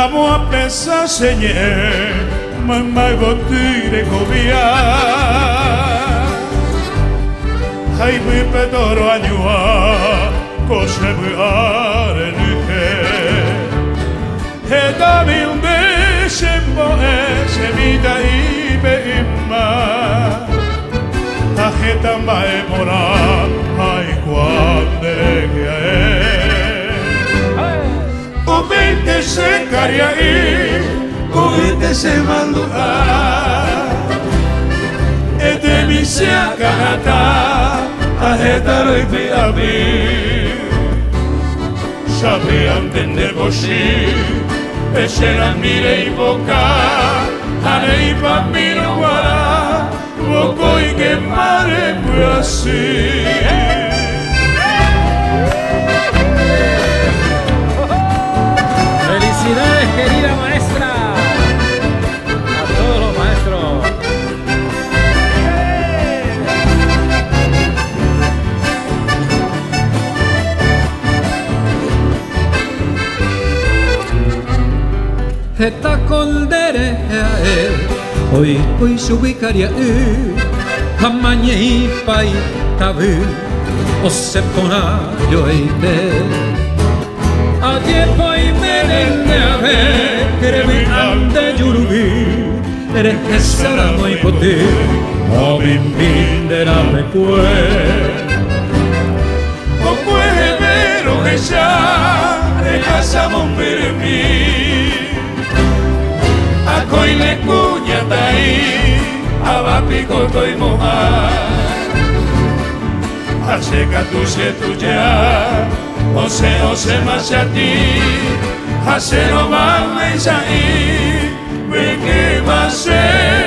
Amo a pesar señor, mamá gotire cobia. Hay mi pedoro añua, cosa muy arenuque. Heta mi un besembo ese vida y beima. Heta mae mora, ay cuande que Ubite se cariai, ubite se manduha. Ete mi se akanata, aheta roipi abi. Sabiam tende boshi, pesera mire y boca, harei pa miro guara, boco y que mare fue así. ¡Felicidades, querida maestra! A todos los maestros. Heta koldere hoy subikaria hamañei pai tabu osepona yoite ayer poi merende ave krebi ande yurubi eres kesara moi pote o bimbindera me pue o puede ver o ella de casa monbermi a coile cuña tai abapico toi moja aseca tu se tuya ose machati hasero mama isai me que va a ser